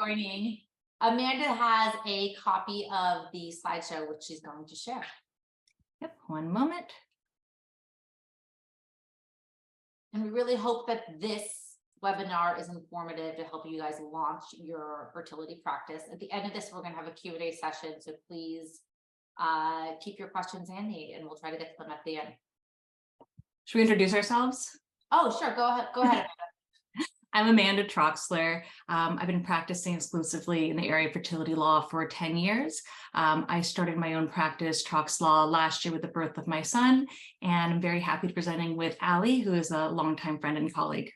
joining. Amanda has a copy of the slideshow, which she's going to share. Yep, one moment. And we really hope that this webinar is informative to help you guys launch your fertility practice. At the end of this, we're going to have a Q&A session, so please keep your questions handy, and we'll try to get to them at the end. Should we introduce ourselves? Oh, sure. Go ahead. Go ahead. I'm Amanda Troxler. I've been practicing exclusively in the area of fertility law for 10 years. I started my own practice, Troxlaw, last year with the birth of my son, and I'm very happy to be presenting with Allie, who is a longtime friend and colleague.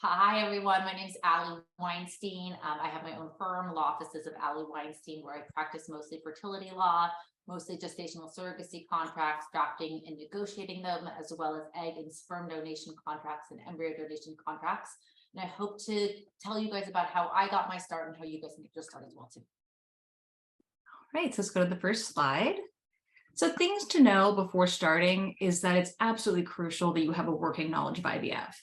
Hi, everyone. My name is Allie Weinstein. I have my own firm, Law Offices of Allie Weinstein, where I practice mostly fertility law, mostly gestational surrogacy contracts, drafting and negotiating them, as well as egg and sperm donation contracts and embryo donation contracts. And I hope to tell you guys about how I got my start and how you guys can get your start as well too. All right, so let's go to the first slide. So things to know before starting is that it's absolutely crucial that you have a working knowledge of IVF.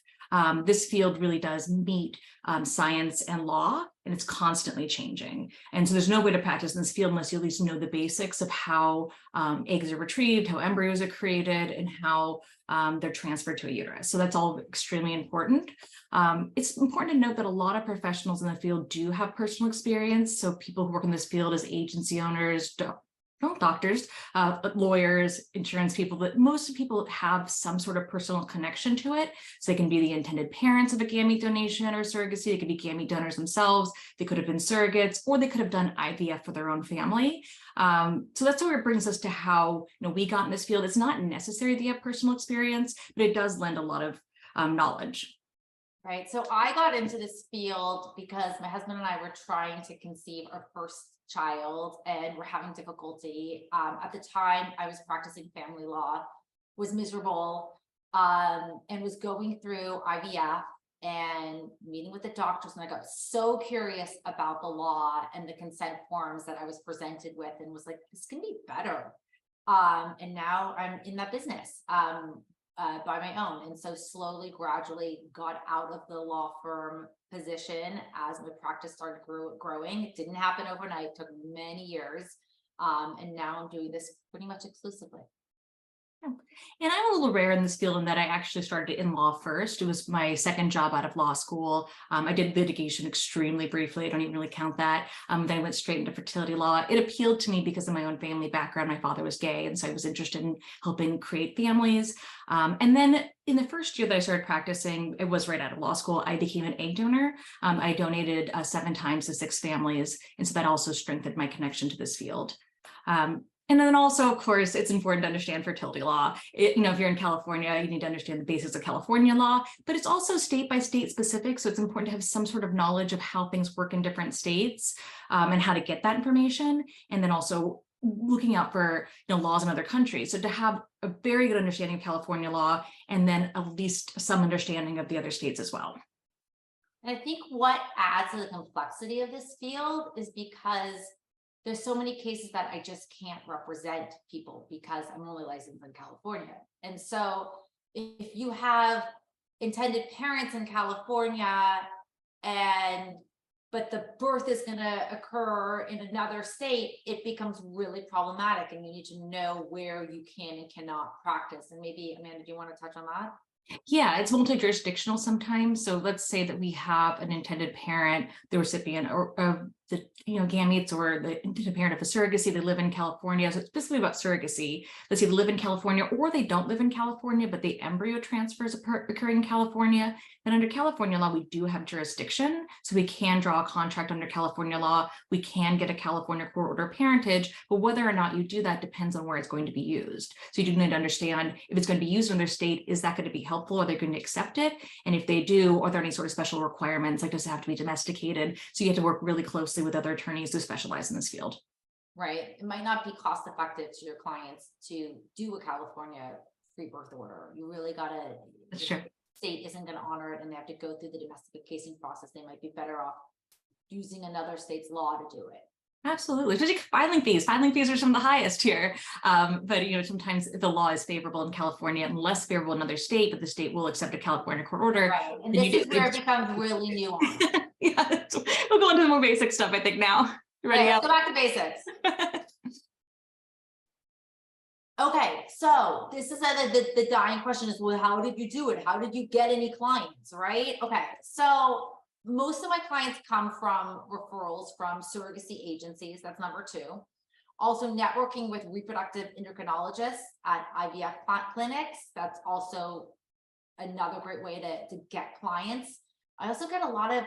This field really does meet science and law, and it's constantly changing. And so there's no way to practice in this field unless you at least know the basics of how eggs are retrieved, how embryos are created, and how they're transferred to a uterus. So that's all extremely important. It's important to note that a lot of professionals in the field do have personal experience. So people who work in this field as agency owners, doctors, lawyers, insurance people, but most people have some sort of personal connection to it. So they can be the intended parents of a gamete donation or surrogacy. They could be gamete donors themselves. They could have been surrogates, or they could have done IVF for their own family. So that's where it brings us to how we got in this field. It's not necessary that you have personal experience, but it does lend a lot of knowledge. Right. So I got into this field because my husband and I were trying to conceive our first child, and we're having difficulty. At the time, I was practicing family law, was miserable, and was going through IVF and meeting with the doctors. And I got so curious about the law and the consent forms that I was presented with, and was like, this can be better. And now I'm in that business. By my own. And so slowly, gradually got out of the law firm position as my practice started growing. It didn't happen overnight, it took many years. And now I'm doing this pretty much exclusively. And I'm a little rare in this field in that I actually started in law first. It was my second job out of law school. I did litigation extremely briefly. I don't even really count that. Then I went straight into fertility law. It appealed to me because of my own family background. My father was gay, and so I was interested in helping create families. And then in the first year that I started practicing, it was right out of law school, I became an egg donor. I donated 7 times to 6 families. And so that also strengthened my connection to this field. And then also, of course, it's important to understand fertility law. If you're in California, you need to understand the basics of California law, but it's also state by state specific. So it's important to have some sort of knowledge of how things work in different states and how to get that information. And then also looking out for laws in other countries. So to have a very good understanding of California law, and then at least some understanding of the other states as well. And I think what adds to the complexity of this field is because there's so many cases that I just can't represent people because I'm only licensed in California. And so if you have intended parents in California but the birth is going to occur in another state, it becomes really problematic, and you need to know where you can and cannot practice. And maybe, Amanda, do you want to touch on that? Yeah, it's multi-jurisdictional sometimes. So let's say that we have an intended parent, the recipient or the gametes, or the intended parent of a surrogacy. They live in California. So it's basically about surrogacy. Let's say they live in California, or they don't live in California, but the embryo transfer is occurring in California. Then under California law, we do have jurisdiction. So we can draw a contract under California law. We can get a California court order of parentage, but whether or not you do that depends on where it's going to be used. So you do need to understand if it's going to be used in their state, is that going to be helpful? Are they going to accept it? And if they do, are there any sort of special requirements, like does it have to be domesticated? So you have to work really closely with other attorneys who specialize in this field. Right. It might not be cost effective to your clients to do a California free birth order. You really got to, That's true. State isn't going to honor it and they have to go through the domestication process. They might be better off using another state's law to do it. Absolutely, especially filing fees. Filing fees are some of the highest here. But sometimes the law is favorable in California and less favorable in another state, but the state will accept a California court order. Right. And Then this is where it becomes really nuanced. Yeah, we'll go into the more basic stuff, I think now. Ready? Let's go back to basics. Okay, so this is the dying question is, well, how did you do it? How did you get any clients, right? Okay, so most of my clients come from referrals from surrogacy agencies. That's number two. Also networking with reproductive endocrinologists at IVF clinics. That's also another great way to get clients. I also get a lot of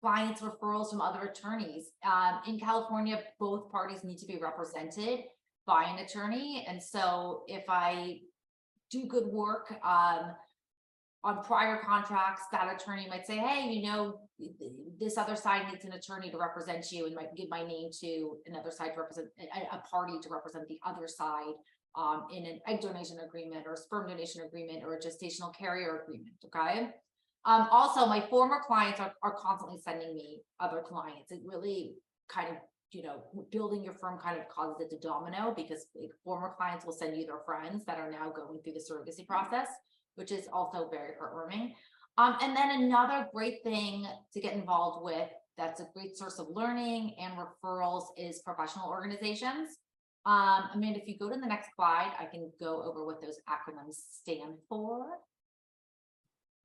clients referrals from other attorneys. In California, both parties need to be represented by an attorney. And so if I do good work on prior contracts, that attorney might say, hey, this other side needs an attorney to represent you, and might give my name to another side to represent a party to represent the other side in an egg donation agreement or a sperm donation agreement or a gestational carrier agreement. Okay. Also, my former clients are constantly sending me other clients. It really kind of, building your firm kind of causes it to domino, because former clients will send you their friends that are now going through the surrogacy process, which is also very heartwarming. And then another great thing to get involved with, that's a great source of learning and referrals, is professional organizations. Amanda, if you go to the next slide, I can go over what those acronyms stand for.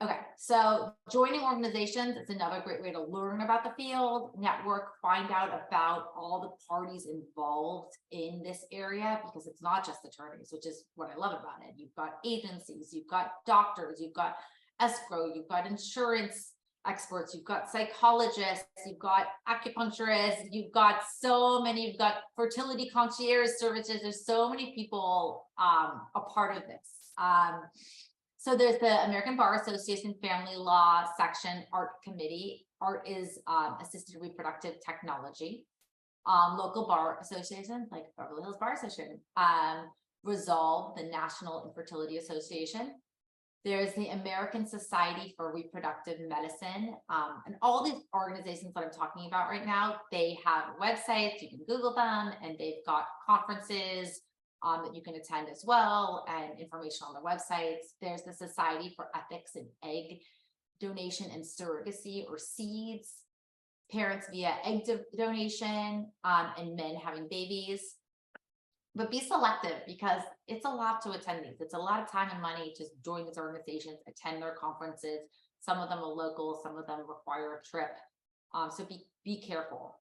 Okay, so joining organizations is another great way to learn about the field, network, find out about all the parties involved in this area, because it's not just attorneys, which is what I love about it. You've got agencies, you've got doctors, you've got escrow, you've got insurance experts, you've got psychologists, you've got acupuncturists, you've got you've got fertility concierge services. There's so many people a part of this. So there's the American Bar Association Family Law Section Art Committee. Art is assisted reproductive technology. Local bar associations like Beverly Hills Bar Association, Resolve, the National Infertility Association. There's the American Society for Reproductive Medicine. And all these organizations that I'm talking about right now, they have websites, you can Google them, and they've got conferences that you can attend as well, and information on their websites. There's the Society for Ethics in Egg Donation and Surrogacy, or SEEDS, parents via egg donation, and men having babies. But be selective, because it's a lot to attend these. It's a lot of time and money to join these organizations, attend their conferences. Some of them are local, some of them require a trip. So be careful.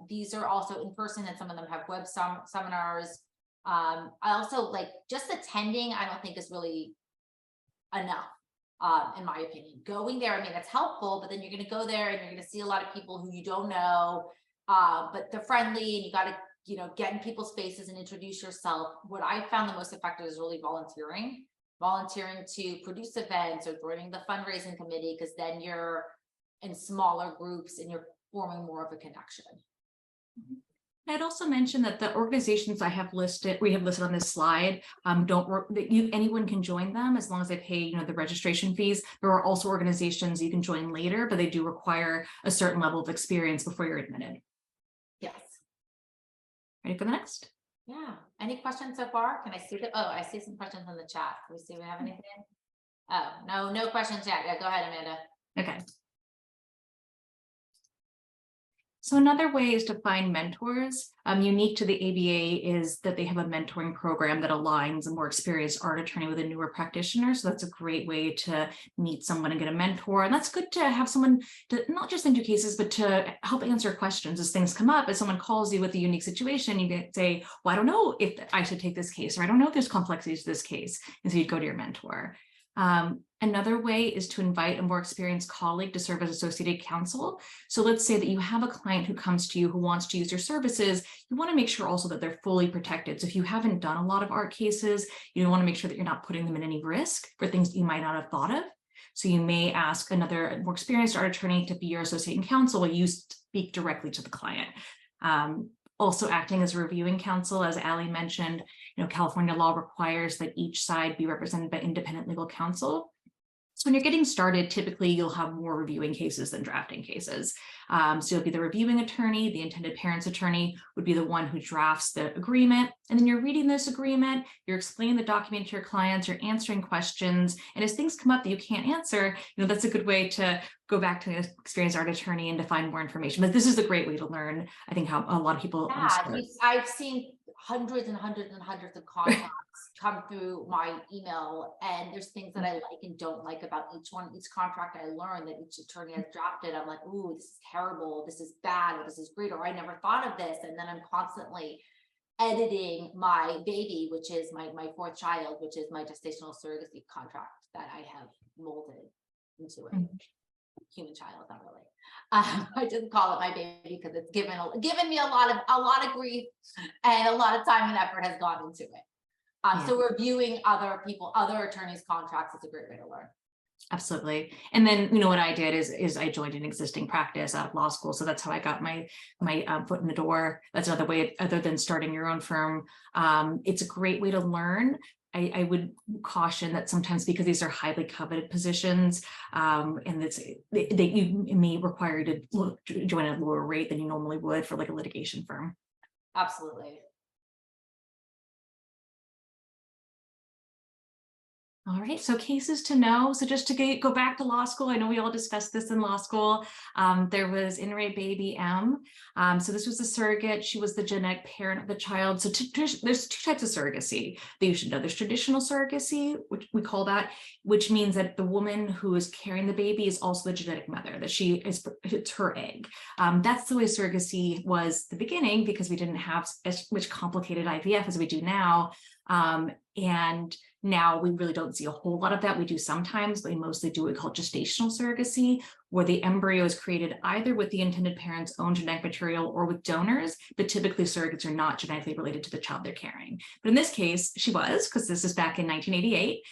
These are also in person, and some of them have web seminars. I also just attending, I don't think is really enough, in my opinion. Going there, it's helpful, but then you're going to go there and you're going to see a lot of people who you don't know, but they're friendly, and you got to, get in people's faces and introduce yourself. What I found the most effective is really volunteering to produce events or joining the fundraising committee, because then you're in smaller groups and you're forming more of a connection. Mm-hmm. I'd also mentioned that the organizations we have listed on this slide, anyone can join them as long as they pay, the registration fees. There are also organizations you can join later, but they do require a certain level of experience before you're admitted. Yes. Ready for the next? Yeah. Any questions so far? Can I see that? Oh, I see some questions in the chat. Can we see if we have anything? Oh, no questions yet. Yeah, go ahead, Amanda. Okay. So another way is to find mentors. Unique to the ABA is that they have a mentoring program that aligns a more experienced art attorney with a newer practitioner. So that's a great way to meet someone and get a mentor. And that's good to have someone to not just into cases, but to help answer questions as things come up. If someone calls you with a unique situation, you can say, well, I don't know if I should take this case, or I don't know if there's complexities to this case. And so you'd go to your mentor. Another way is to invite a more experienced colleague to serve as associated counsel. So let's say that you have a client who comes to you who wants to use your services. You want to make sure also that they're fully protected. So if you haven't done a lot of art cases, you want to make sure that you're not putting them in any risk for things that you might not have thought of. So you may ask another more experienced art attorney to be your associate counsel while you speak directly to the client. Also acting as a reviewing counsel, as Allie mentioned, California law requires that each side be represented by independent legal counsel. So when you're getting started, typically you'll have more reviewing cases than drafting cases. So you'll be the reviewing attorney, the intended parent's attorney would be the one who drafts the agreement. And then you're reading this agreement, you're explaining the document to your clients, you're answering questions. And as things come up that you can't answer, that's a good way to go back to an experienced art attorney and to find more information. But this is a great way to learn, I think, how a lot of people start. I've seen hundreds and hundreds and hundreds of contracts come through my email, and there's things that I like and don't like about each contract. I learned that each attorney has drafted. I'm like, ooh, this is terrible, this is bad, or this is great, or I never thought of this. And then I'm constantly editing my baby, which is my fourth child, which is my gestational surrogacy contract that I have molded into it. Human child, not really. I just call it my baby because it's given me a lot of grief, and a lot of time and effort has gone into it. So reviewing other attorneys' contracts is a great way to learn. Absolutely. And then, what I did is I joined an existing practice out of law school. So that's how I got my foot in the door. That's another way, other than starting your own firm. It's a great way to learn. I would caution that sometimes, because these are highly coveted positions, and you may require you to join at a lower rate than you normally would for like a litigation firm. Absolutely. All right, so cases to know. So just to go back to law school, I know we all discussed this in law school. There was in re baby M. So this was a surrogate. She was the genetic parent of the child. So there's two types of surrogacy that you should know. There's traditional surrogacy, which we call that, which means that the woman who is carrying the baby is also the genetic mother, that it's her egg. That's the way surrogacy was at the beginning, because we didn't have as much complicated IVF as we do now. And now we really don't see a whole lot of that. We do sometimes, but we mostly do what we call gestational surrogacy, where the embryo is created either with the intended parent's own genetic material or with donors, but typically surrogates are not genetically related to the child they're carrying. But in this case, she was, because this is back in 1988.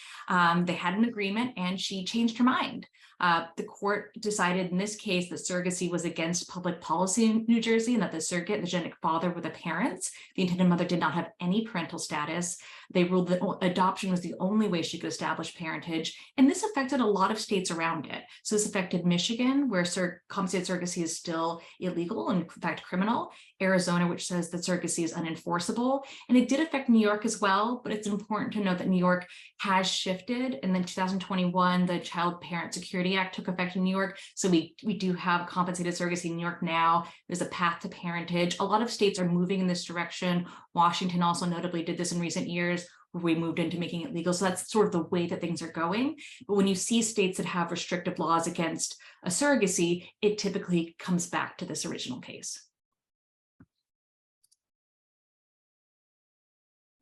They had an agreement and she changed her mind. The court decided in this case that surrogacy was against public policy in New Jersey, and that the surrogate and the genetic father were the parents. The intended mother did not have any parental status. They ruled that adoption was the only way she could establish parentage. And this affected a lot of states around it. So this affected Michigan, where compensated surrogacy is still illegal and in fact criminal. Arizona, which says that surrogacy is unenforceable. And it did affect New York as well, but it's important to note that New York has shifted. And then 2021, the Child Parent Security Act took effect in New York. So we do have compensated surrogacy in New York now. There's a path to parentage. A lot of states are moving in this direction. Washington also notably did this in recent years, where we moved into making it legal. So that's sort of the way that things are going. But when you see states that have restrictive laws against a surrogacy, it typically comes back to this original case.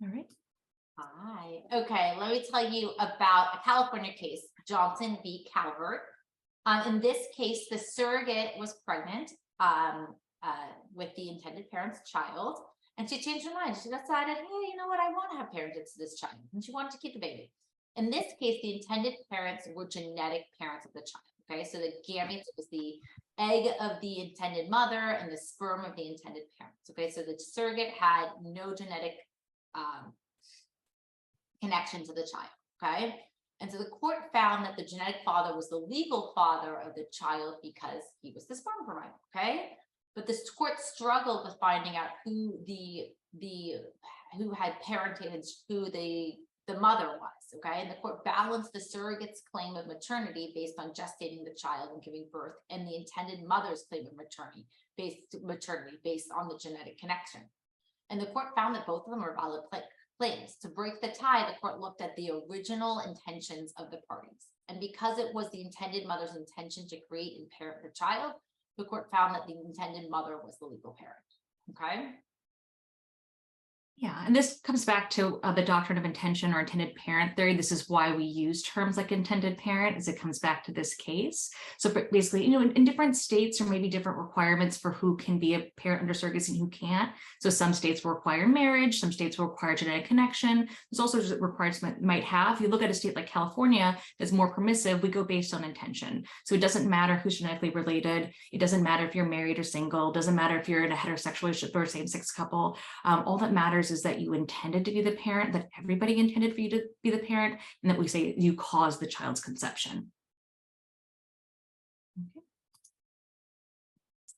All right. Hi. Okay, let me tell you about a California case, Johnson v. Calvert. In this case, the surrogate was pregnant with the intended parent's child, and she changed her mind. She decided, hey, you know what? I want to have parented to this child, and she wanted to keep the baby. In this case, the intended parents were genetic parents of the child. Okay, so the gametes was the egg of the intended mother and the sperm of the intended parents. Okay, so the surrogate had no genetic connection to the child. Okay, and so the court found that the genetic father was the legal father of the child because he was the sperm provider. Okay, but this court struggled with finding out who had parentage, who the mother was. Okay, and the court balanced the surrogate's claim of maternity based on gestating the child and giving birth, and the intended mother's claim of maternity based on the genetic connection. And the court found that both of them were valid claims. To break the tie, the court looked at the original intentions of the parties. And because it was the intended mother's intention to create and parent the child, the court found that the intended mother was the legal parent. Okay. Yeah, and this comes back to the doctrine of intention or intended parent theory. This is why we use terms like intended parent, as it comes back to this case. So basically, in different states, or maybe different requirements for who can be a parent under surrogacy and who can't. So some states will require marriage, some states will require genetic connection. There's also requirements might have. If you look at a state like California that's more permissive, we go based on intention. So it doesn't matter who's genetically related. It doesn't matter if you're married or single. It doesn't matter if you're in a heterosexual relationship or same-sex couple. All that matters is that you intended to be the parent, that everybody intended for you to be the parent, and that we say you caused the child's conception.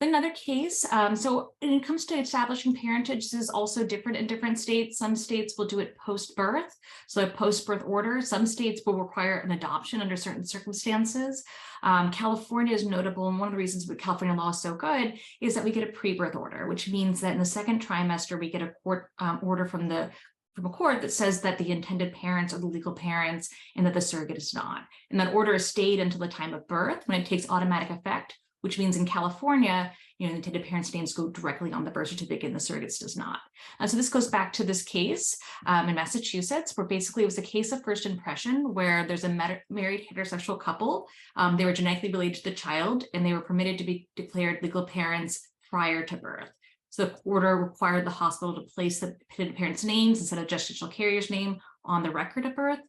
Another case, so when it comes to establishing parentage, this is also different in different states. Some states will do it post-birth, so a post-birth order. Some states will require an adoption under certain circumstances. California is notable, and one of the reasons that California law is so good is that we get a pre-birth order, which means that in the second trimester, we get a court order from a court that says that the intended parents are the legal parents and that the surrogate is not. And that order is stayed until the time of birth when it takes automatic effect, which means in California, the intended parents' names go directly on the birth certificate and the surrogate's does not. So this goes back to this case in Massachusetts, where basically it was a case of first impression where there's a married heterosexual couple. They were genetically related to the child and they were permitted to be declared legal parents prior to birth. So the order required the hospital to place the intended parents' names instead of gestational carrier's name on the record of birth.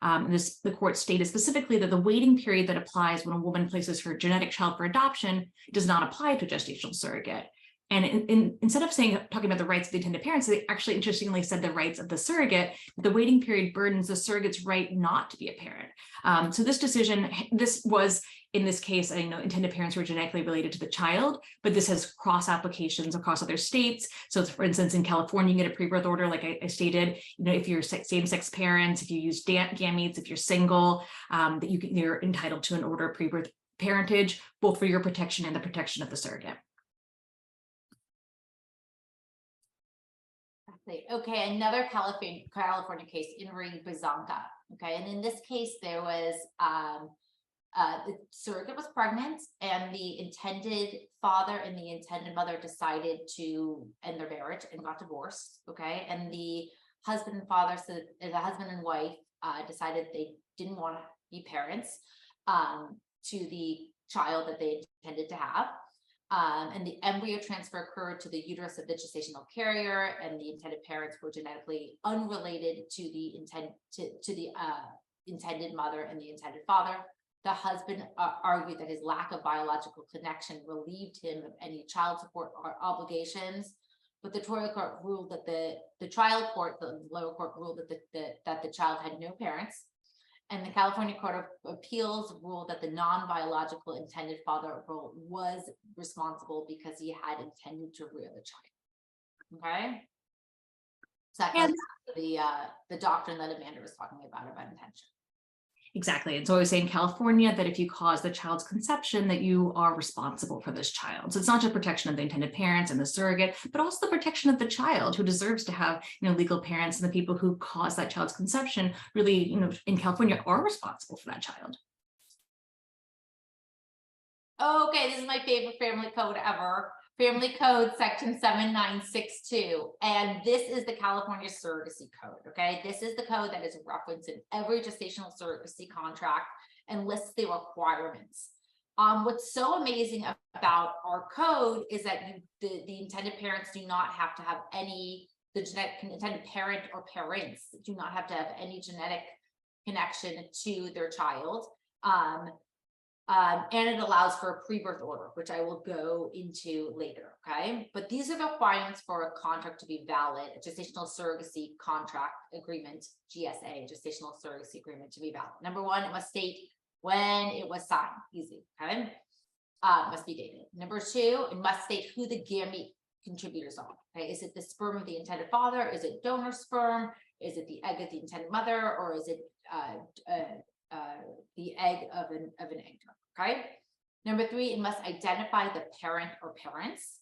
The court stated specifically that the waiting period that applies when a woman places her genetic child for adoption does not apply to a gestational surrogate. And instead of talking about the rights of the intended parents, they actually interestingly said the rights of the surrogate. The waiting period burdens the surrogate's right not to be a parent. So this decision, this was in this case, I know intended parents were genetically related to the child, but this has cross applications across other states. So for instance, in California, you get a pre-birth order, like I stated, if you're same-sex parents, if you use gametes, if you're single, that you're entitled to an order of pre-birth parentage, both for your protection and the protection of the surrogate. Okay, another California case in re Bazanca. Okay, and in this case, there was the surrogate was pregnant, and the intended father and the intended mother decided to end their marriage and got divorced. Okay, and the husband and father, so the husband and wife, decided they didn't want to be parents to the child that they intended to have. And the embryo transfer occurred to the uterus of the gestational carrier, and the intended parents were genetically unrelated to the intended mother and the intended father. The husband argued that his lack of biological connection relieved him of any child support or obligations, but the trial court ruled that the lower court ruled that the child had no parents. And the California Court of Appeals ruled that the non-biological intended father was responsible because he had intended to rear the child. Okay, so that goes back to the doctrine that Amanda was talking about intention. Exactly. And so I was saying in California that if you cause the child's conception, that you are responsible for this child. So it's not just protection of the intended parents and the surrogate, but also the protection of the child who deserves to have, legal parents, and the people who cause that child's conception really, in California are responsible for that child. Okay, this is my favorite family code ever. Family Code Section 7962, and this is the California Surrogacy Code. Okay, this is the code that is referenced in every gestational surrogacy contract and lists the requirements. What's so amazing about our code is that the intended parents do not have to have the intended parent or parents do not have to have any genetic connection to their child. And it allows for a pre-birth order, which I will go into later, okay? But these are the requirements for a contract to be valid, a gestational surrogacy contract agreement, GSA, gestational surrogacy agreement to be valid. Number one, it must state when it was signed, easy, okay? It must be dated. Number two, it must state who the gamete contributors are, okay? Is it the sperm of the intended father? Is it donor sperm? Is it the egg of the intended mother? Or is it the egg of an egg donor, okay? Number three, it must identify the parent or parents.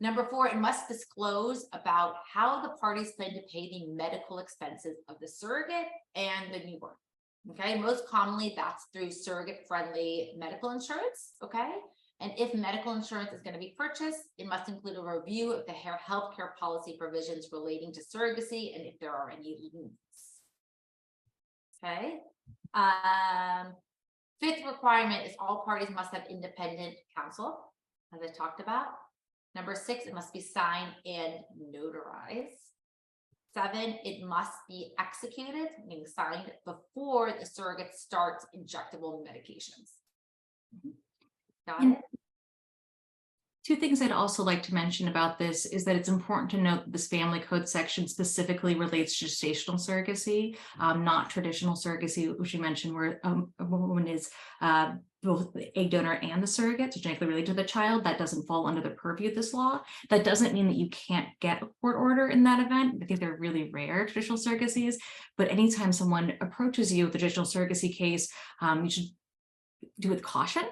Number four, it must disclose about how the parties plan to pay the medical expenses of the surrogate and the newborn, okay? Most commonly, that's through surrogate-friendly medical insurance, okay? And if medical insurance is going to be purchased, it must include a review of the healthcare policy provisions relating to surrogacy and if there are any liens, okay? Fifth requirement is all parties must have independent counsel, as I talked about. Number six, it must be signed and notarized. 7, it must be executed, meaning signed, before the surrogate starts injectable medications. Got it? Two things I'd also like to mention about this is that it's important to note that this family code section specifically relates to gestational surrogacy, not traditional surrogacy, which you mentioned, where a woman is both the egg donor and the surrogate, so genetically related to the child. That doesn't fall under the purview of this law. That doesn't mean that you can't get a court order in that event. I think they're really rare, traditional surrogacies, but anytime someone approaches you with a traditional surrogacy case, you should do with caution,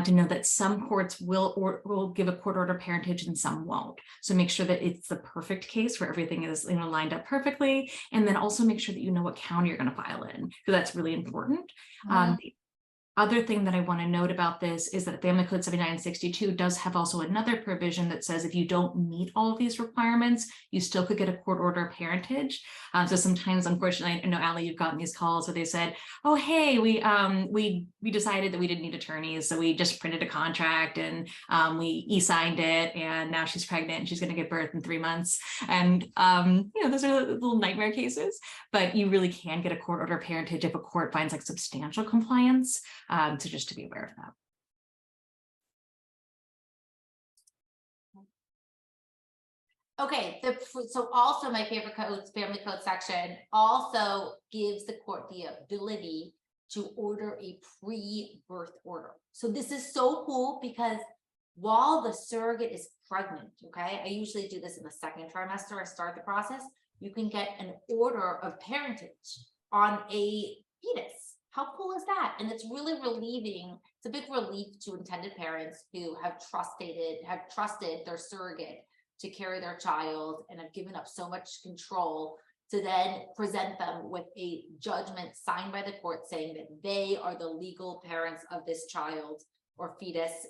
to know that some courts will give a court order parentage and some won't. So make sure that it's the perfect case where everything is lined up perfectly, and then also make sure that you know what county you're going to file in, because that's really important. The other thing that I want to note about this is that Family Code 7962 does have also another provision that says if you don't meet all of these requirements, you still could get a court order of parentage. So sometimes, unfortunately, I know, Allie, you've gotten these calls where they said, oh, hey, we decided that we didn't need attorneys, so we just printed a contract and we e-signed it, and now she's pregnant and she's going to give birth in 3 months. And, those are little nightmare cases, but you really can get a court order of parentage if a court finds like substantial compliance. So just to be aware of that. Okay, so also my favorite codes, family code section also gives the court the ability to order a pre-birth order. So this is so cool because while the surrogate is pregnant, okay, I usually do this in the second trimester, I start the process, you can get an order of parentage on a fetus. How cool is that? And it's really relieving. It's a big relief to intended parents who have trusted their surrogate to carry their child and have given up so much control, to then present them with a judgment signed by the court saying that they are the legal parents of this child or fetus,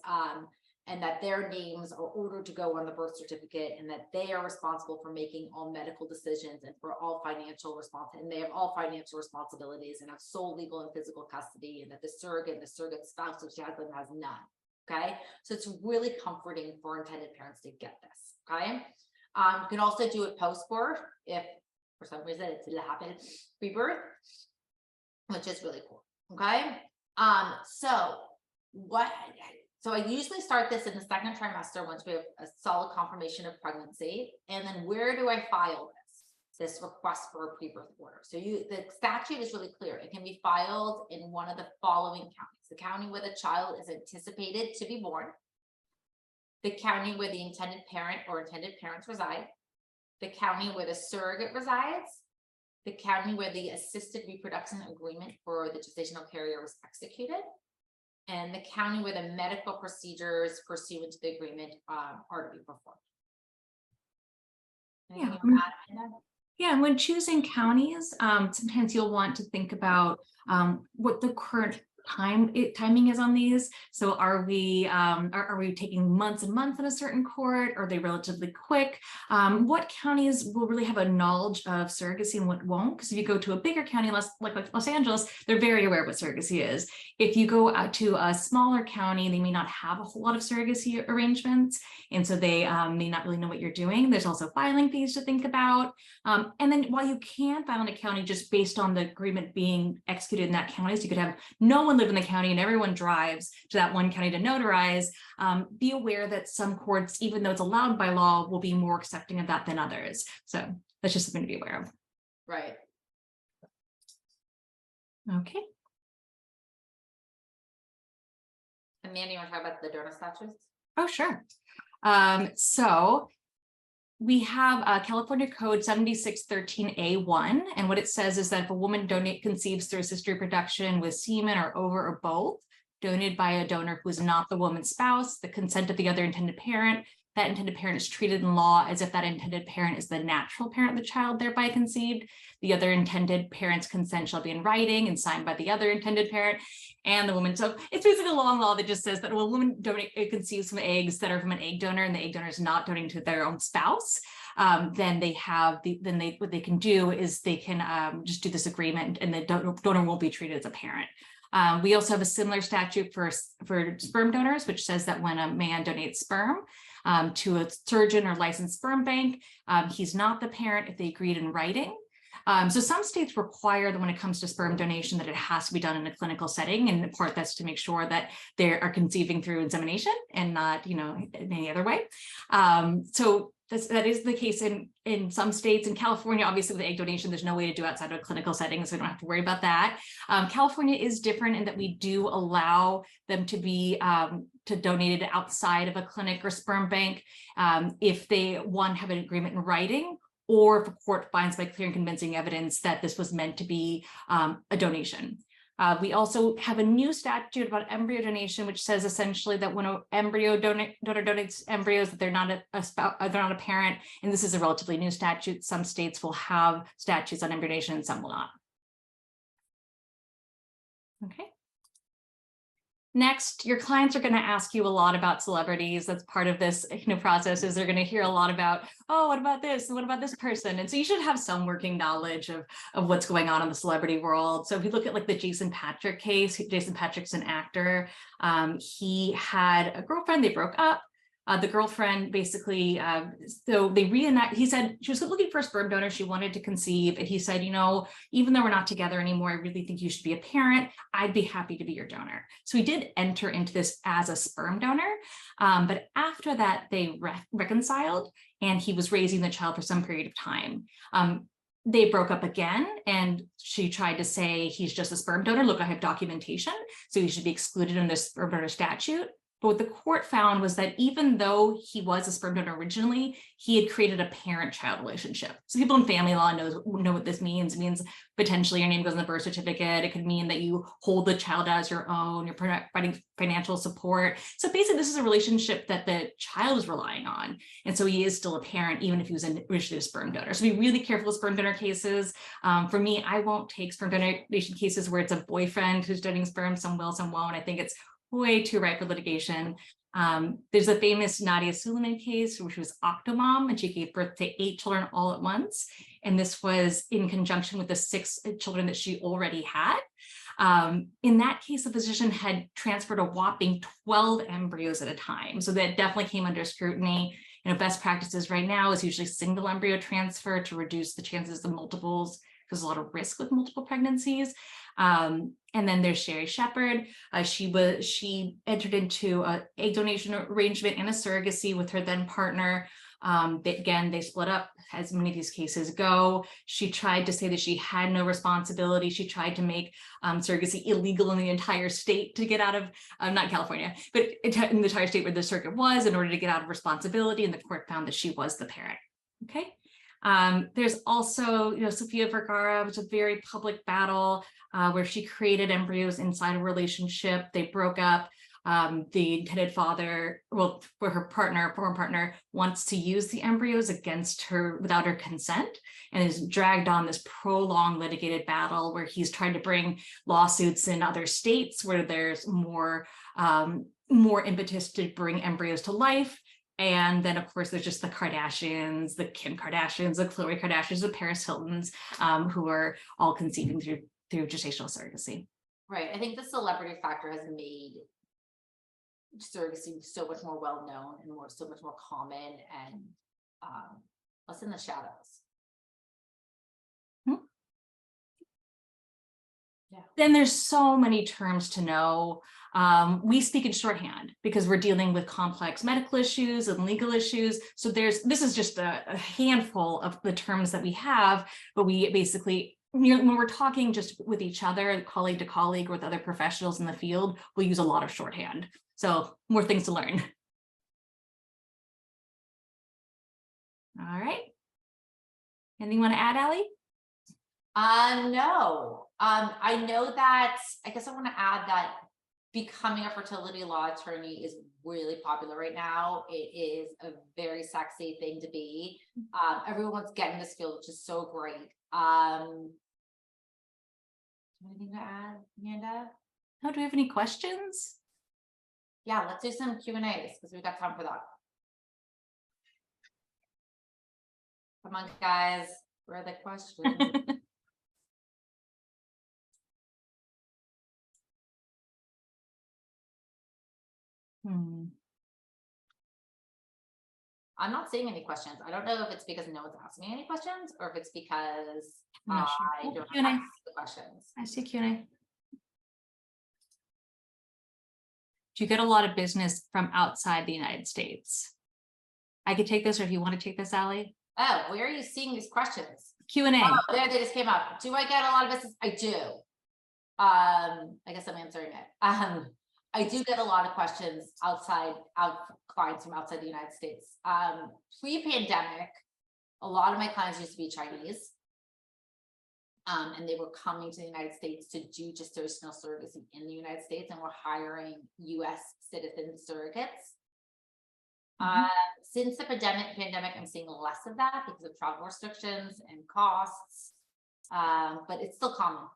and that their names are ordered to go on the birth certificate, and that they are responsible for making all medical decisions and for all financial responsibility, and they have all financial responsibilities and have sole legal and physical custody, and that the surrogate spouse, which has them, has none. Okay, so it's really comforting for intended parents to get this. Okay, you can also do it post-birth if for some reason it didn't happen pre-birth, which is really cool. Okay, so I usually start this in the second trimester once we have a solid confirmation of pregnancy. And then where do I file this request for a pre-birth order? So the statute is really clear. It can be filed in one of the following counties: the county where the child is anticipated to be born, the county where the intended parent or intended parents reside, the county where the surrogate resides, the county where the assisted reproduction agreement for the gestational carrier was executed, and the county where the medical procedures pursuant to the agreement are to be performed. Anything you want to add, Amanda? Yeah, and when choosing counties, sometimes you'll want to think about what the current timing is on these. So are we taking months and months in a certain court? Are they relatively quick? What counties will really have a knowledge of surrogacy and what won't? Because if you go to a bigger county, like Los Angeles, they're very aware of what surrogacy is. If you go out to a smaller county, they may not have a whole lot of surrogacy arrangements, and so they may not really know what you're doing. There's also filing fees to think about. And then while you can file in a county just based on the agreement being executed in that county, so you could have no one live in the county and everyone drives to that one county to notarize, be aware that some courts, even though it's allowed by law, will be more accepting of that than others. So that's just something to be aware of. Right. Okay. Amanda, you want to talk about the donor statutes? Oh, sure. So we have California Code 7613A1, and what it says is that if a woman conceives through assisted reproduction with semen or ova or both, donated by a donor who is not the woman's spouse, the consent of the other intended parent, that intended parent is treated in law as if that intended parent is the natural parent of the child thereby conceived. The other intended parent's consent shall be in writing and signed by the other intended parent and the woman. So it's basically a long law that just says that when a woman conceives from eggs that are from an egg donor and the egg donor is not donating to their own spouse, then what they can do is they can just do this agreement, and the donor won't be treated as a parent. We also have a similar statute for sperm donors, which says that when a man donates sperm to a surgeon or licensed sperm bank, he's not the parent if they agreed in writing. So some states require that when it comes to sperm donation that it has to be done in a clinical setting, and in part that's to make sure that they are conceiving through insemination and not, in any other way. So that is the case in some states. In California, obviously with egg donation, there's no way to do outside of a clinical setting, so we don't have to worry about that. California is different in that we do allow them to be donated outside of a clinic or sperm bank if they, one, have an agreement in writing, or if a court finds by clear and convincing evidence that this was meant to be a donation. We also have a new statute about embryo donation, which says essentially that when an embryo donor donates embryos, that they're not a parent, and this is a relatively new statute. Some states will have statutes on embryo donation, and some will not. Okay. Next, your clients are going to ask you a lot about celebrities. That's part of this process, is they're going to hear a lot about, oh, what about this? And what about this person? And so you should have some working knowledge of what's going on in the celebrity world. So if you look at like the Jason Patrick case, Jason Patrick's an actor. He had a girlfriend, they broke up. The girlfriend basically, so they he said she was looking for a sperm donor. She wanted to conceive. And he said, even though we're not together anymore, I really think you should be a parent. I'd be happy to be your donor. So he did enter into this as a sperm donor. But after that, they reconciled, and he was raising the child for some period of time. They broke up again, and she tried to say, he's just a sperm donor. Look, I have documentation, so he should be excluded in this sperm donor statute. But what the court found was that even though he was a sperm donor originally, he had created a parent-child relationship. So people in family law know what this means. It means potentially your name goes in the birth certificate. It could mean that you hold the child as your own, you're providing financial support. So basically, this is a relationship that the child is relying on. And so he is still a parent, even if he was originally a sperm donor. So be really careful with sperm donor cases. For me, I won't take sperm donation cases where it's a boyfriend who's donating sperm. Some will, some won't. I think it's way too ripe for litigation. There's a famous Nadia Suleiman case, which was Octomom, and she gave birth to 8 children all at once. And this was in conjunction with the 6 children that she already had. In that case, the physician had transferred a whopping 12 embryos at a time. So that definitely came under scrutiny. Best practices right now is usually single embryo transfer to reduce the chances of multiples, because there's a lot of risk with multiple pregnancies. And then there's Sherry Shepard. She entered into an egg donation arrangement and a surrogacy with her then partner. They split up, as many of these cases go. She tried to say that she had no responsibility. She tried to make surrogacy illegal in the entire state to get out of, not California, but in the entire state where the surrogate was, in order to get out of responsibility. And the court found that she was the parent. Okay. There's also, Sofia Vergara, which is a very public battle where she created embryos inside a relationship. They broke up. The intended father, for her partner, former partner, wants to use the embryos against her without her consent, and is dragged on this prolonged litigated battle where he's trying to bring lawsuits in other states where there's more impetus to bring embryos to life. And then, of course, there's just the Kardashians, the Kim Kardashians, the Khloe Kardashians, the Paris Hiltons, who are all conceiving through gestational surrogacy. Right. I think the celebrity factor has made surrogacy so much more well-known and so much more common and less in the shadows. Yeah. Then there's so many terms to know. We speak in shorthand because we're dealing with complex medical issues and legal issues. So this is just a handful of the terms that we have, but we basically, when we're talking just with each other, colleague to colleague, with other professionals in the field, we'll use a lot of shorthand. So more things to learn. All right. Anything you want to add, Allie? No. I know that, I guess I want to add that becoming a fertility law attorney is really popular right now. It is a very sexy thing to be. Everyone's getting this field, which is so great. Anything to add, Amanda? No, do we have any questions? Yeah, let's do some Q&As because we've got time for that. Come on, guys. Where are the questions? I'm not seeing any questions. I don't know if it's because no one's asking me any questions or if it's because I'm not sure. I don't Q&A. have access to the questions. I see Q&A. Do you get a lot of business from outside the United States? I could take this, or if you want to take this, Allie. Oh, where are you seeing these questions? Q&A. Oh, there they just came up. Do I get a lot of business? I do. I guess I'm answering it. I do get a lot of questions clients from outside the United States. Pre-pandemic, a lot of my clients used to be Chinese. And they were coming to the United States to do gestational surrogacy in the United States, and we're hiring US citizen surrogates. Since the pandemic, I'm seeing less of that because of travel restrictions and costs, but it's still common.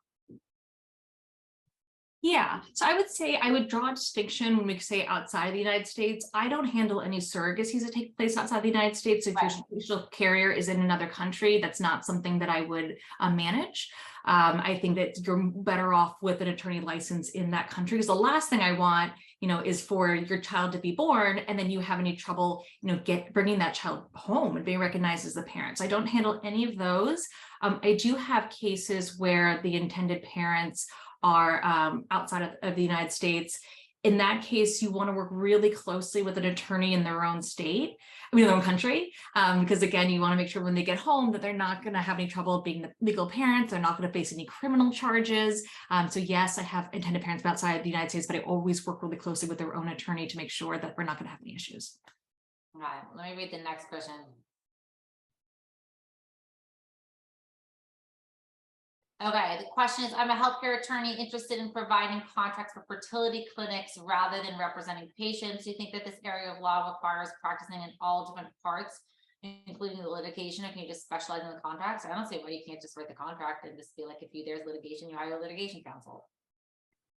Yeah, so I would say I would draw a distinction when we say outside the United States. I don't handle any surrogacies that take place outside the United States. If your gestational carrier is in another country, that's not something that I would manage. I think that you're better off with an attorney license in that country, because the last thing I want, is for your child to be born and then you have any trouble, bringing that child home and being recognized as the parent. So I don't handle any of those. I do have cases where the intended parents are outside of the United States. In that case, you want to work really closely with an attorney in their own state, their own country, because again, you want to make sure when they get home that they're not going to have any trouble being the legal parents. They're not going to face any criminal charges. So yes, I have intended parents outside the United States, but I always work really closely with their own attorney to make sure that we're not going to have any issues. All right, let me read the next question. Okay, the question is, I'm a healthcare attorney interested in providing contracts for fertility clinics rather than representing patients. Do you think that this area of law requires practicing in all different parts, including the litigation, or can you just specialize in the contracts? I don't see why you can't just write the contract and just be like, if there's litigation, you hire a litigation counsel.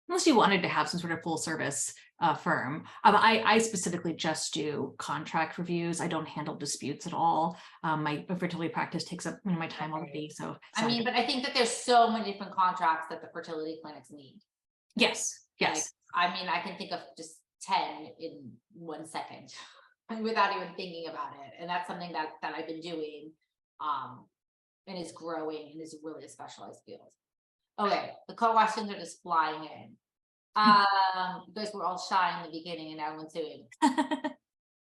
Unless you wanted to have some sort of full service firm. I specifically just do contract reviews. I don't handle disputes at all. My fertility practice takes up my time already. So I mean, but I think that there's so many different contracts that the fertility clinics need. Yes. Like, I mean, I can think of just 10 in 1 second without even thinking about it. And that's something that I've been doing and is growing and is really a specialized field. Okay, the questions are just flying in. You guys were all shy in the beginning and now everyone's doing.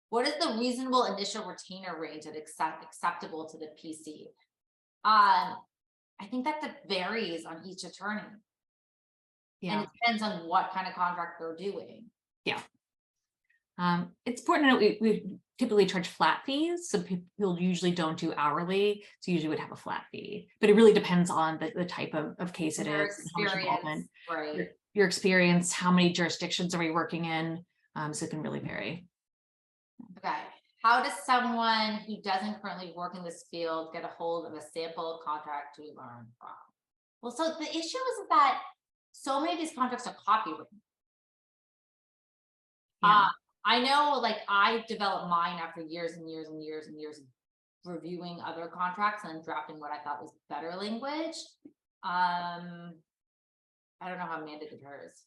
What is the reasonable initial retainer range that acceptable to the PC? I think that varies on each attorney. Yeah. And it depends on what kind of contract they're doing. Yeah. It's important to know we typically charge flat fees. So people usually don't do hourly. So usually would have a flat fee, but it really depends on the type of case it is. Experience, right. Your experience, how many jurisdictions are we working in? So it can really vary. Okay. How does someone who doesn't currently work in this field get a hold of a sample contract to learn from? Well, so the issue is that so many of these contracts are copywritten. Yeah. I know, like, I developed mine after years and years and years and years of reviewing other contracts and drafting what I thought was better language. I don't know how Amanda did hers.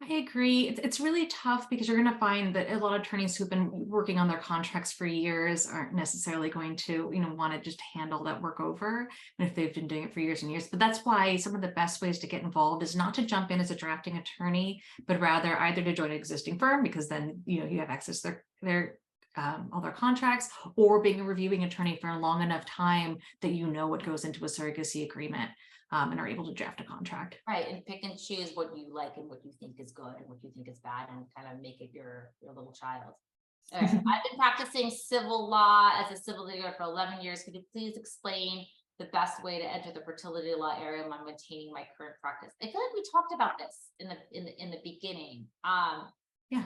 I agree. It's really tough because you're going to find that a lot of attorneys who've been working on their contracts for years aren't necessarily going to, want to just handle that work over if they've been doing it for years and years. But that's why some of the best ways to get involved is not to jump in as a drafting attorney, but rather either to join an existing firm, because then, you have access to their all their contracts, or being a reviewing attorney for a long enough time that you know what goes into a surrogacy agreement. And are able to draft a contract. Right, and pick and choose what you like and what you think is good and what you think is bad, and kind of make it your little child. All right. I've been practicing civil law as a civil litigator for 11 years. Could you please explain the best way to enter the fertility law area when I'm maintaining my current practice? I feel like we talked about this in the beginning. Yeah.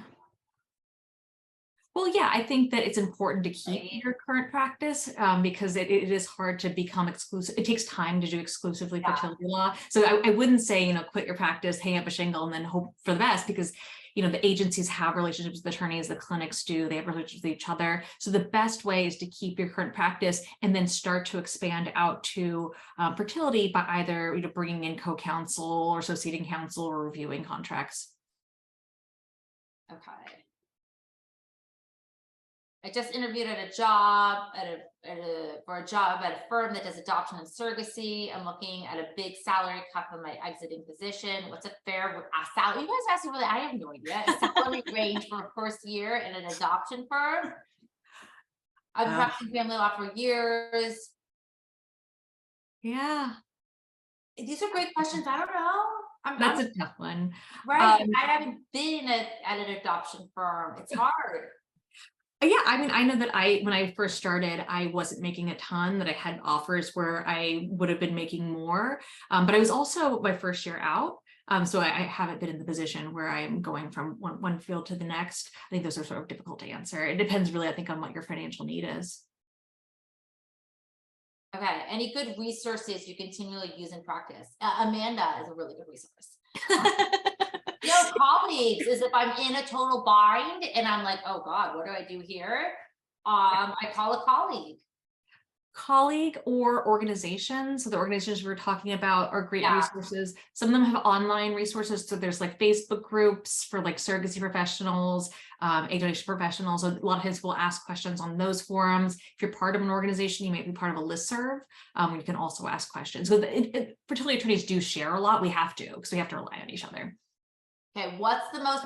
Well, yeah, I think that it's important to keep your current practice because it is hard to become exclusive. It takes time to do exclusively fertility law. So I wouldn't say, quit your practice, hang up a shingle, and then hope for the best, because, the agencies have relationships with attorneys, the clinics do, they have relationships with each other. So the best way is to keep your current practice and then start to expand out to fertility by either bringing in co-counsel or associating counsel or reviewing contracts. Okay. I just interviewed at a job for a job at a firm that does adoption and surrogacy. I'm looking at a big salary cut from my exiting position. What's a fair salary? You guys asked me really, I have no idea. A salary range for a first year in an adoption firm. I've been practicing family law for years. Yeah. These are great questions. I don't know. That's a tough one. Right. I haven't been at an adoption firm. It's hard. Yeah, I mean, I know that when I first started, I wasn't making a ton, that I had offers where I would have been making more. But I was also my first year out. So I haven't been in the position where I'm going from one field to the next. I think those are sort of difficult to answer. It depends really, I think, on what your financial need is. Okay. Any good resources you continually use in practice? Amanda is a really good resource. Colleagues is if I'm in a total bind and I'm like, oh God, what do I do here? I call a colleague Or organizations. So the organizations we're talking about are great resources. Some of them have online resources. So there's like Facebook groups for like surrogacy professionals, egg donation professionals. So a lot of times we'll ask questions on those forums. If you're part of an organization, you might be part of a listserv. You can also ask questions. So fertility attorneys do share a lot. We have to, because we have to rely on each other. Okay,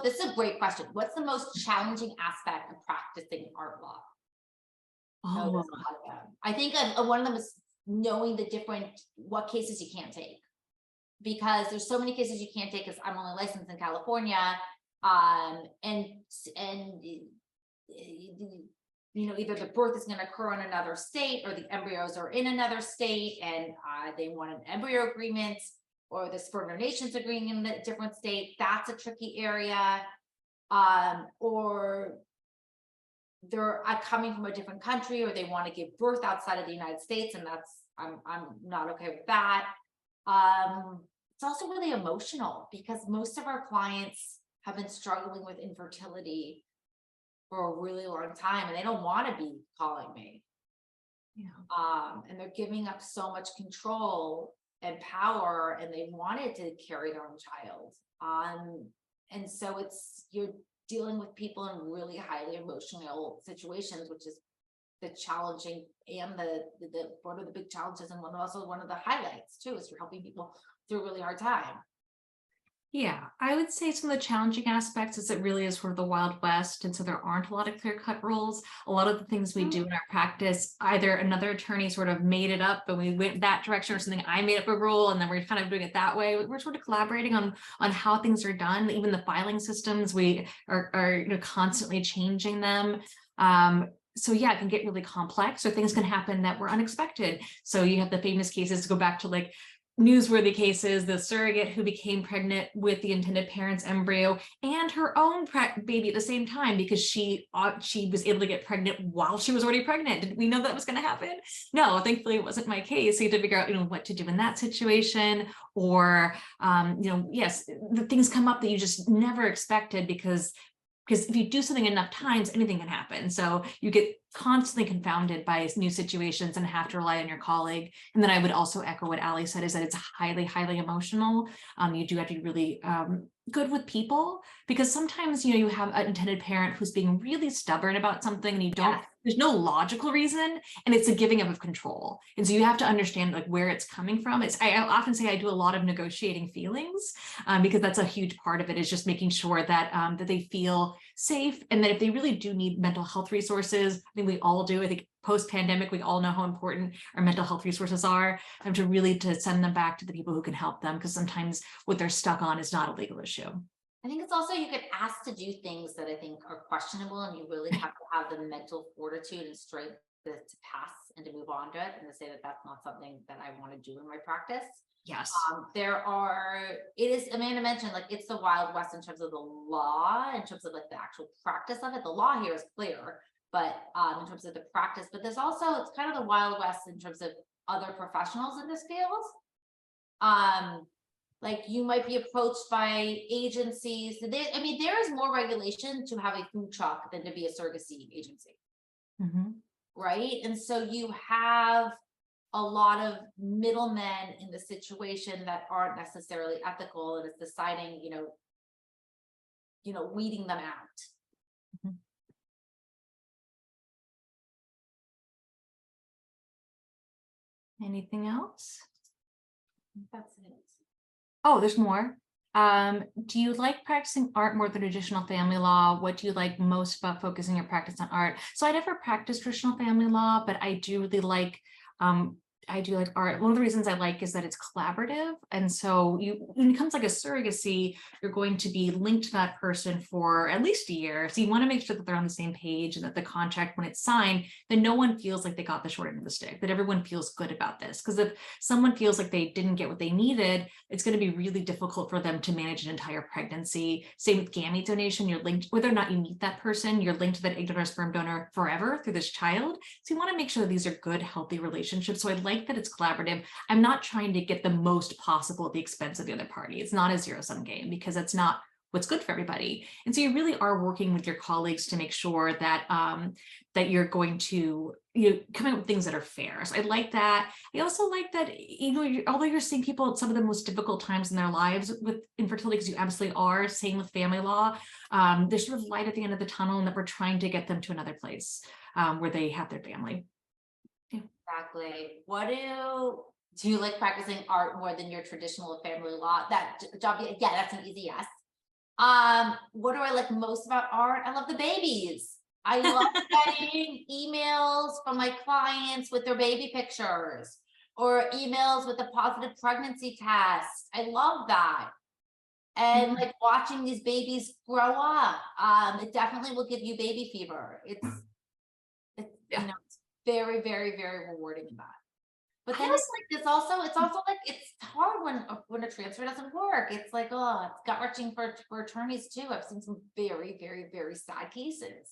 this is a great question. What's the most challenging aspect of practicing art law? Oh, I think one of them is knowing what cases you can't take, because there's so many cases you can't take because I'm only licensed in California. And either the birth is going to occur in another state or the embryos are in another state and they want an embryo agreement, or the sperm donations agreeing in a different state. That's a tricky area. Or they're coming from a different country, or they want to give birth outside of the United States, and I'm not okay with that. It's also really emotional because most of our clients have been struggling with infertility for a really long time, and they don't want to be calling me. Yeah. And they're giving up so much control and power, and they wanted to carry their own child. And so you're dealing with people in really highly emotional situations, which is the challenging and the one of the big challenges, and also one of the highlights too, is you're helping people through a really hard time. Yeah, I would say some of the challenging aspects is it really is sort of the Wild West. And so there aren't a lot of clear-cut rules. A lot of the things we do in our practice, either another attorney sort of made it up and we went that direction, or something I made up a rule and then we're kind of doing it that way. We're sort of collaborating on how things are done. Even the filing systems, we are constantly changing them. So yeah, it can get really complex, or things can happen that were unexpected. So you have the famous cases, to go back to like newsworthy cases, the surrogate who became pregnant with the intended parent's embryo and her own baby at the same time, because she was able to get pregnant while she was already pregnant. Did we know that was going to happen? No, thankfully it wasn't my case. So you had to figure out, what to do in that situation. Or, yes, the things come up that you just never expected, because if you do something enough times, anything can happen. So you get constantly confounded by new situations and have to rely on your colleague. And then I would also echo what Allie said, is that it's highly, highly emotional. You do have to be really good with people, because sometimes, you have an intended parent who's being really stubborn about something and there's no logical reason, and it's a giving up of control. And so you have to understand like where it's coming from. I often say I do a lot of negotiating feelings, because that's a huge part of it, is just making sure that that they feel safe, and that if they really do need mental health resources, I think we all do. I think post-pandemic, we all know how important our mental health resources are, and to send them back to the people who can help them, because sometimes what they're stuck on is not a legal issue. I think it's also, you get asked to do things that I think are questionable, and you really have to have the mental fortitude and strength to pass and to move on to it, and to say that that's not something that I want to do in my practice. Yes. Amanda mentioned, like, it's the Wild West in terms of the law, in terms of like the actual practice of it. The law here is clear, but in terms of the practice, but there's also, it's kind of the Wild West in terms of other professionals in this field. Like, you might be approached by agencies. There is more regulation to have a food truck than to be a surrogacy agency. Mm-hmm. Right. And so you have a lot of middlemen in the situation that aren't necessarily ethical, and it's deciding, weeding them out. Mm-hmm. Anything else? That's it. Oh, there's more. Do you like practicing art more than traditional family law? What do you like most about focusing your practice on art? So I never practiced traditional family law, but I do really like I do like art. One of the reasons I like is that it's collaborative. And so when it comes like a surrogacy, you're going to be linked to that person for at least a year. So you want to make sure that they're on the same page and that the contract, when it's signed, then no one feels like they got the short end of the stick, that everyone feels good about this. Because if someone feels like they didn't get what they needed, it's going to be really difficult for them to manage an entire pregnancy. Same with gamete donation, you're linked, whether or not you meet that person, you're linked to that egg donor, sperm donor forever through this child. So you want to make sure that these are good, healthy relationships. So I like that it's collaborative. I'm not trying to get the most possible at the expense of the other party. It's not a zero-sum game because that's not what's good for everybody. And so you really are working with your colleagues to make sure that that you're going to come up with things that are fair. So I like that. I also like that, although you're seeing people at some of the most difficult times in their lives with infertility, because you absolutely are, same with family law, there's sort of light at the end of the tunnel, and that we're trying to get them to another place where they have their family. Yeah. Exactly. What do you like practicing art more than your traditional family law? That job, yeah, that's an easy yes. What do I like most about art? I love the babies. I love getting emails from my clients with their baby pictures or emails with a positive pregnancy test. I love that. And like watching these babies grow up. It definitely will give you baby fever. It's Yeah. it's very, very, very rewarding in that. But then I it's like this also, it's also like it's hard when a transfer doesn't work. It's like, oh, it's gut wrenching for attorneys too. I've seen some very, very, very sad cases.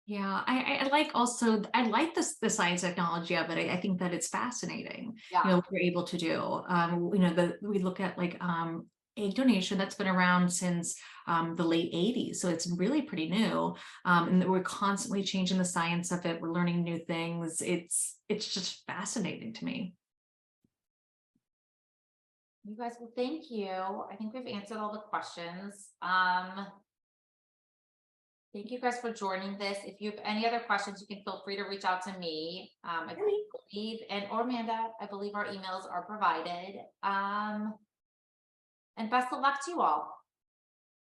Yeah, I like also, I like the science technology of it. I think that it's fascinating, Yeah. what we're able to do. We look at like egg donation that's been around since the late 80s. So it's really pretty new. And we're constantly changing the science of it. We're learning new things. It's just fascinating to me. You guys, well, thank you. I think we've answered all the questions. Thank you guys for joining this. If you have any other questions, you can feel free to reach out to me. I believe, or Amanda, I believe our emails are provided. And best of luck to you all.